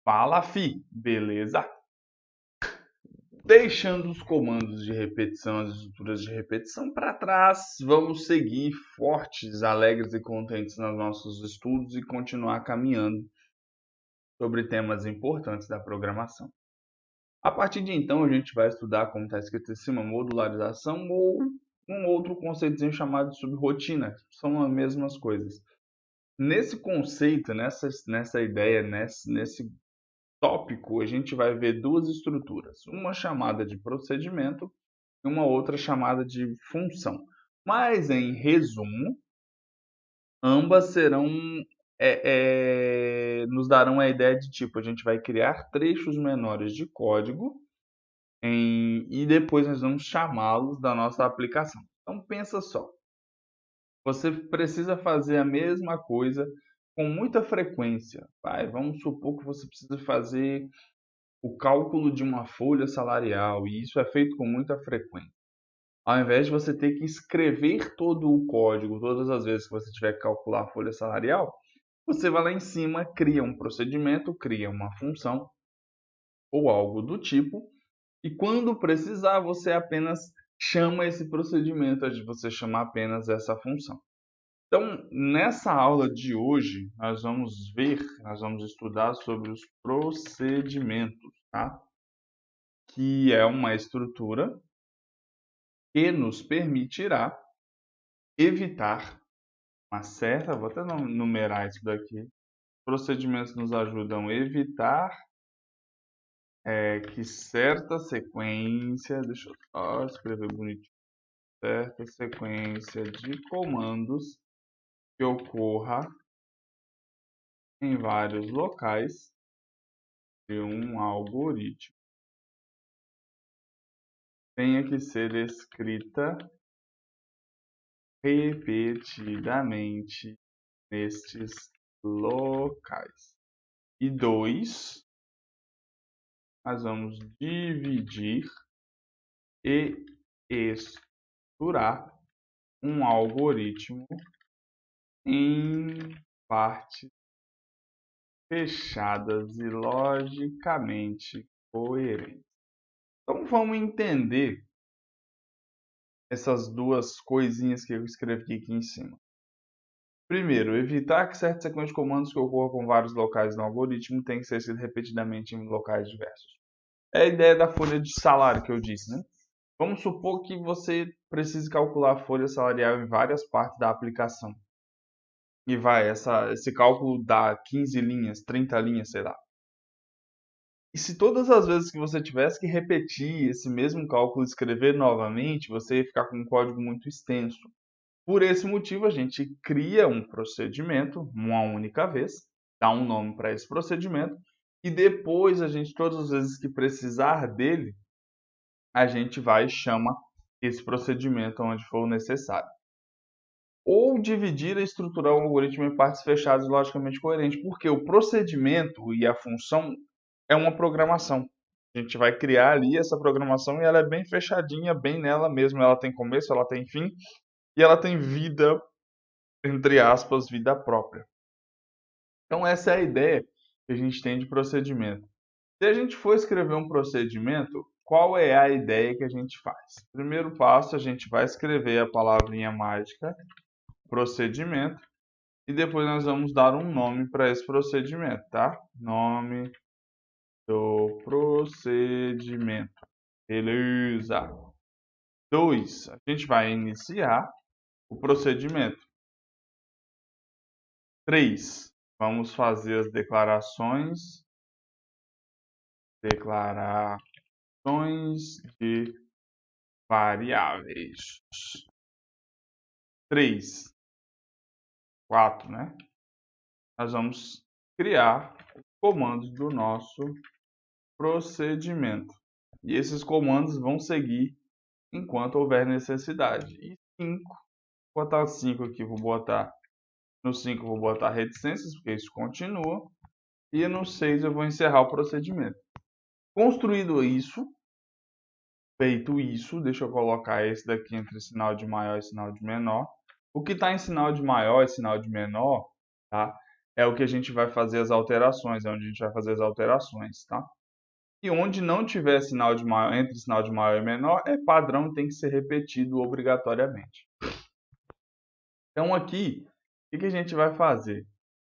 Fala, fi, beleza? Deixando os comandos de repetição, as estruturas de repetição para trás, vamos seguir fortes, alegres e contentes nos nossos estudos e continuar caminhando sobre temas importantes da programação. A partir de então, a gente vai estudar, como está escrito em cima, modularização ou um outro conceitozinho chamado de subrotina, que são as mesmas coisas. Nesse conceito, nessa ideia, nesse tópico, a gente vai ver duas estruturas, uma chamada de procedimento e uma outra chamada de função. Mas, em resumo, ambas serão nos darão a ideia de tipo, a gente vai criar trechos menores de código e depois nós vamos chamá-los da nossa aplicação. Então, pensa só, você precisa fazer a mesma coisa com muita frequência. Vamos supor que você precisa fazer o cálculo de uma folha salarial, e isso é feito com muita frequência. Ao invés de você ter que escrever todo o código todas as vezes que você tiver que calcular a folha salarial, você vai lá em cima, cria um procedimento, cria uma função ou algo do tipo, e quando precisar, você apenas chama esse procedimento, você chama apenas essa função. Então, nessa aula de hoje, nós vamos estudar sobre os procedimentos, tá? Que é uma estrutura que nos permitirá evitar uma certa, vou até numerar isso daqui, procedimentos nos ajudam a evitar que certa sequência, deixa eu só escrever bonitinho, certa sequência de comandos que ocorra em vários locais de um algoritmo tenha que ser escrita repetidamente nestes locais. E 2, nós vamos dividir e estruturar um algoritmo em partes fechadas e logicamente coerentes. Então vamos entender essas duas coisinhas que eu escrevi aqui em cima. Primeiro, evitar que certa sequência de comandos que ocorra com vários locais no algoritmo tenha que ser escrito repetidamente em locais diversos. É a ideia da folha de salário que eu disse, né? Vamos supor que você precise calcular a folha salarial em várias partes da aplicação. E esse cálculo dá 15 linhas, 30 linhas, sei lá. E se todas as vezes que você tivesse que repetir esse mesmo cálculo e escrever novamente, você ia ficar com um código muito extenso. Por esse motivo, a gente cria um procedimento uma única vez, dá um nome para esse procedimento, e depois todas as vezes que precisar dele, a gente vai e chama esse procedimento onde for necessário. Ou dividir e estruturar o algoritmo em partes fechadas e logicamente coerentes, porque o procedimento e a função é uma programação. A gente vai criar ali essa programação e ela é bem fechadinha, bem nela mesmo. Ela tem começo, ela tem fim e ela tem vida, entre aspas, vida própria. Então essa é a ideia que a gente tem de procedimento. Se a gente for escrever um procedimento, qual é a ideia que a gente faz? Primeiro passo, a gente vai escrever a palavrinha mágica, procedimento, e depois nós vamos dar um nome para esse procedimento, tá? Nome do procedimento. Beleza. 2, a gente vai iniciar o procedimento. 3, vamos fazer as declarações de variáveis. 3, 4, né? Nós vamos criar os comandos do nosso procedimento. E esses comandos vão seguir enquanto houver necessidade. E 5, vou botar 5 aqui, no 5 vou botar reticências, porque isso continua. E no 6 eu vou encerrar o procedimento. Construído isso, feito isso, deixa eu colocar esse daqui entre sinal de maior e sinal de menor. O que está em sinal de maior e sinal de menor, tá? é o que a gente vai fazer as alterações, é onde a gente vai fazer as alterações, tá? E onde não tiver sinal de maior, entre sinal de maior e menor, é padrão, tem que ser repetido obrigatoriamente. Então aqui, o que a gente vai fazer?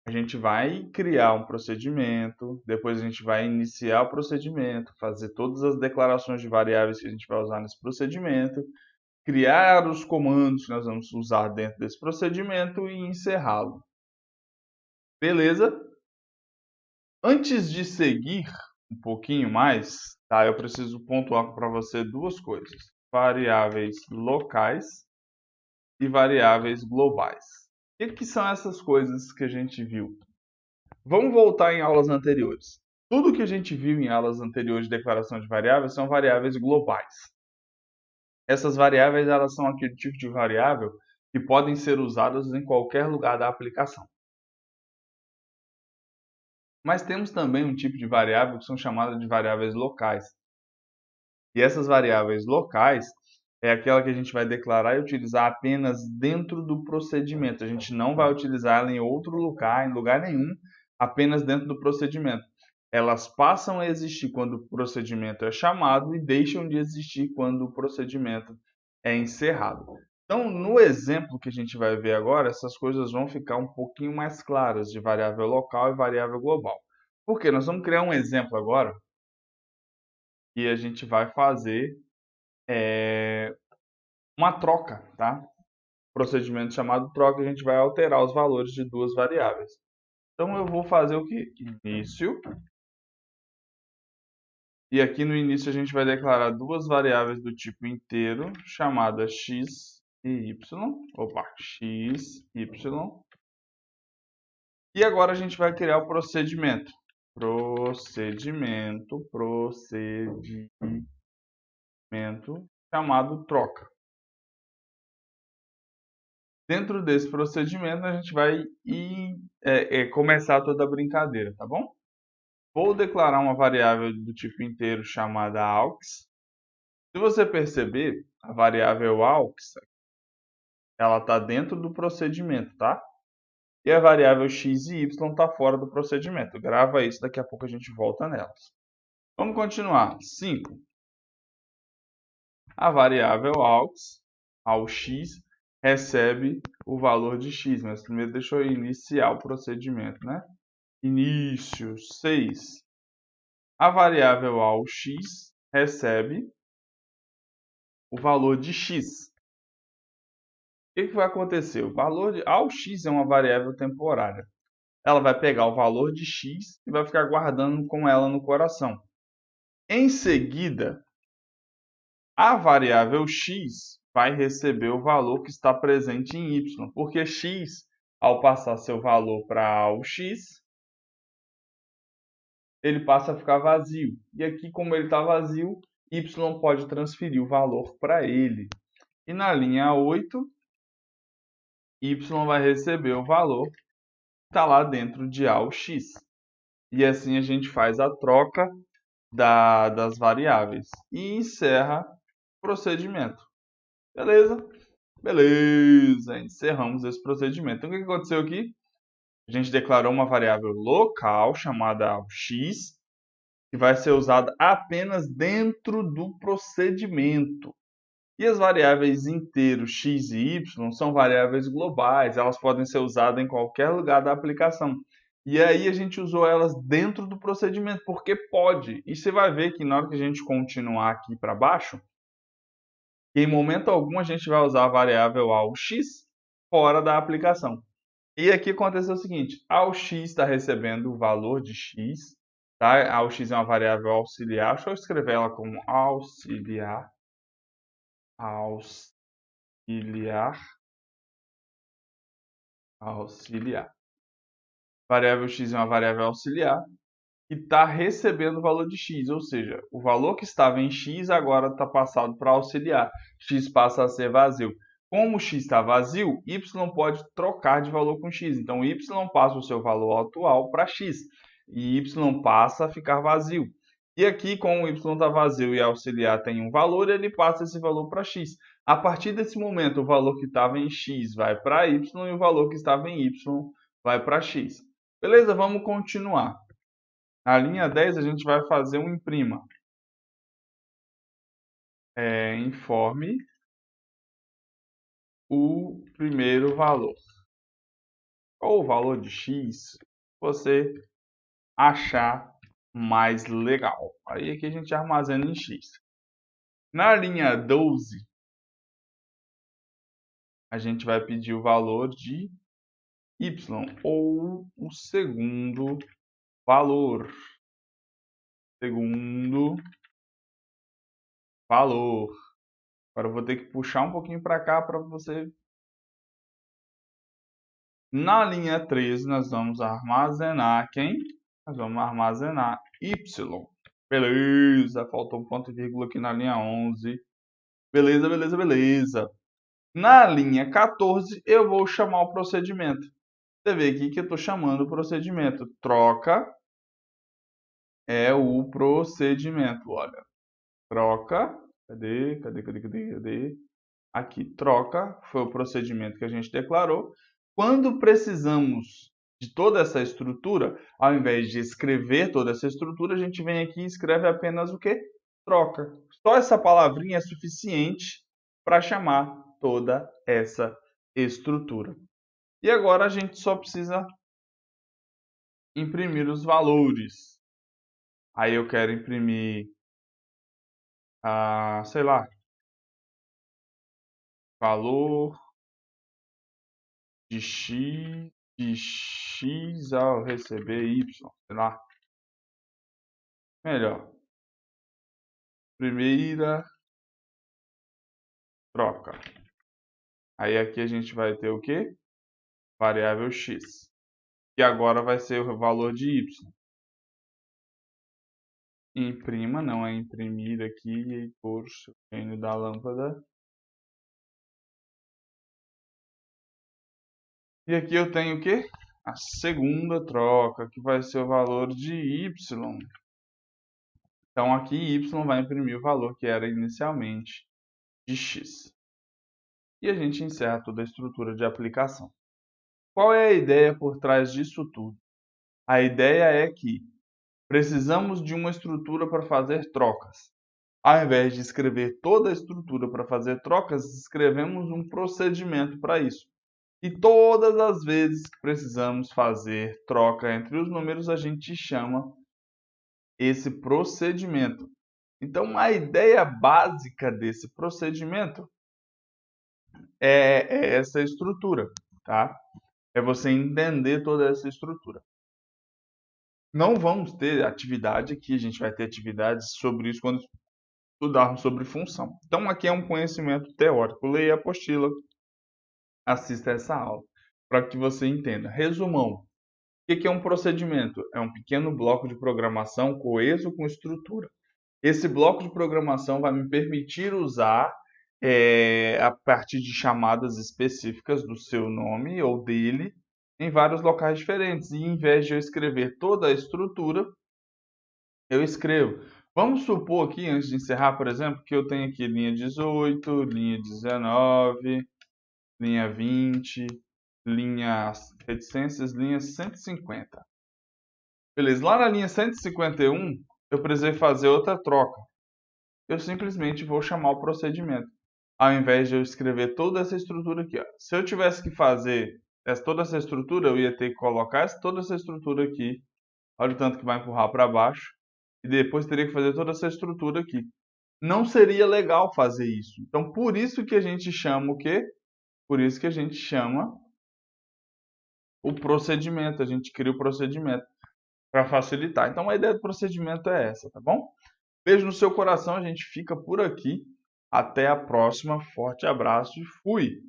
A gente vai criar um procedimento, depois a gente vai iniciar o procedimento, fazer todas as declarações de variáveis que a gente vai usar nesse procedimento, criar os comandos que nós vamos usar dentro desse procedimento e encerrá-lo. Beleza? Antes de seguir um pouquinho mais, tá? Eu preciso pontuar para você duas coisas: variáveis locais e variáveis globais. O que são essas coisas que a gente viu? Vamos voltar em aulas anteriores. Tudo que a gente viu em aulas anteriores de declaração de variáveis são variáveis globais. Essas variáveis, elas são aquele tipo de variável que podem ser usadas em qualquer lugar da aplicação. Mas temos também um tipo de variável que são chamadas de variáveis locais. E essas variáveis locais é aquela que a gente vai declarar e utilizar apenas dentro do procedimento. A gente não vai utilizar ela em outro lugar, em lugar nenhum, apenas dentro do procedimento. Elas passam a existir quando o procedimento é chamado e deixam de existir quando o procedimento é encerrado. Então, no exemplo que a gente vai ver agora, essas coisas vão ficar um pouquinho mais claras de variável local e variável global. Por quê? Nós vamos criar um exemplo agora e a gente vai fazer uma troca, tá? Procedimento chamado troca, a gente vai alterar os valores de duas variáveis. Então, eu vou fazer o que? Início. E aqui no início a gente vai declarar duas variáveis do tipo inteiro, chamadas x e y. Opa, x, y. E agora a gente vai criar o procedimento. Procedimento chamado troca. Dentro desse procedimento, a gente vai começar toda a brincadeira, tá bom? Vou declarar uma variável do tipo inteiro chamada aux. Se você perceber, a variável aux, ela está dentro do procedimento, tá? E a variável x e y está fora do procedimento. Grava isso, daqui a pouco a gente volta nelas. Vamos continuar. 5. A variável aux recebe o valor de x, mas primeiro deixa eu iniciar o procedimento, né? Início 6. A variável aux recebe o valor de x. O que vai acontecer? O valor de aux é uma variável temporária. Ela vai pegar o valor de x e vai ficar guardando com ela no coração. Em seguida, a variável x vai receber o valor que está presente em y, porque x, ao passar seu valor para aux, ele passa a ficar vazio. E aqui, como ele está vazio, y pode transferir o valor para ele. E na linha 8, y vai receber o valor que está lá dentro de aux. E assim a gente faz a troca das variáveis e encerra o procedimento. Beleza? Beleza, encerramos esse procedimento. Então, o que aconteceu aqui? A gente declarou uma variável local chamada x, que vai ser usada apenas dentro do procedimento. E as variáveis inteiros x e y são variáveis globais, elas podem ser usadas em qualquer lugar da aplicação. E aí a gente usou elas dentro do procedimento, porque pode. E você vai ver que na hora que a gente continuar aqui para baixo, em momento algum a gente vai usar a variável aux fora da aplicação. E aqui aconteceu o seguinte, aux está recebendo o valor de x, tá? Aux é uma variável auxiliar, deixa eu escrever ela como auxiliar. Variável x é uma variável auxiliar que está recebendo o valor de x, ou seja, o valor que estava em x agora está passado para auxiliar. X passa a ser vazio. Como x está vazio, y pode trocar de valor com x. Então, y passa o seu valor atual para x e y passa a ficar vazio. E aqui, como o y está vazio e auxiliar tem um valor, ele passa esse valor para x. A partir desse momento, o valor que estava em x vai para y e o valor que estava em y vai para x. Beleza? Vamos continuar. Na linha 10 a gente vai fazer um imprima. Informe o primeiro valor. Ou o valor de X, você achar mais legal. Aí aqui a gente armazena em X. Na linha 12, a gente vai pedir o valor de Y, ou o segundo valor. Segundo valor. Agora eu vou ter que puxar um pouquinho para cá para você. Na linha 13, nós vamos armazenar quem? Nós vamos armazenar Y. Beleza, faltou um ponto e vírgula aqui na linha 11. Beleza, beleza, beleza. Na linha 14, eu vou chamar o procedimento. Você vê aqui que eu estou chamando o procedimento. Troca é o procedimento, olha. Troca, cadê? Aqui, troca foi o procedimento que a gente declarou. Quando precisamos de toda essa estrutura, ao invés de escrever toda essa estrutura, a gente vem aqui e escreve apenas o quê? Troca. Só essa palavrinha é suficiente para chamar toda essa estrutura. E agora a gente só precisa imprimir os valores. Aí eu quero imprimir, sei lá, valor de X ao receber Y, sei lá. Melhor. Primeira troca. Aí aqui a gente vai ter o quê? Variável X. E agora vai ser o valor de Y. Imprima, não é imprimir aqui por gênio da lâmpada. E aqui eu tenho o quê? A segunda troca, que vai ser o valor de Y. Então aqui Y vai imprimir o valor que era inicialmente de X. E a gente encerra toda a estrutura de aplicação. Qual é a ideia por trás disso tudo? A ideia é que precisamos de uma estrutura para fazer trocas. Ao invés de escrever toda a estrutura para fazer trocas, escrevemos um procedimento para isso. E todas as vezes que precisamos fazer troca entre os números, a gente chama esse procedimento. Então, a ideia básica desse procedimento é essa estrutura, tá? É você entender toda essa estrutura. Não vamos ter atividade aqui, a gente vai ter atividades sobre isso quando estudarmos sobre função. Então, aqui é um conhecimento teórico. Leia a apostila, assista essa aula, para que você entenda. Resumão. O que é um procedimento? É um pequeno bloco de programação coeso com estrutura. Esse bloco de programação vai me permitir usar a partir de chamadas específicas do seu nome ou dele em vários locais diferentes. E em vez de eu escrever toda a estrutura, eu escrevo. Vamos supor aqui, antes de encerrar, por exemplo, que eu tenho aqui linha 18, linha 19, linha 20, linha reticências, linha 150. Beleza, lá na linha 151, eu precisei fazer outra troca. Eu simplesmente vou chamar o procedimento. Ao invés de eu escrever toda essa estrutura aqui. Ó. Se eu tivesse que fazer toda essa estrutura, eu ia ter que colocar toda essa estrutura aqui. Olha o tanto que vai empurrar para baixo. E depois teria que fazer toda essa estrutura aqui. Não seria legal fazer isso. Então, por isso que a gente chama o quê? Por isso que a gente chama o procedimento. A gente cria o procedimento para facilitar. Então, a ideia do procedimento é essa, tá bom? Beijo no seu coração, a gente fica por aqui. Até a próxima, forte abraço e fui!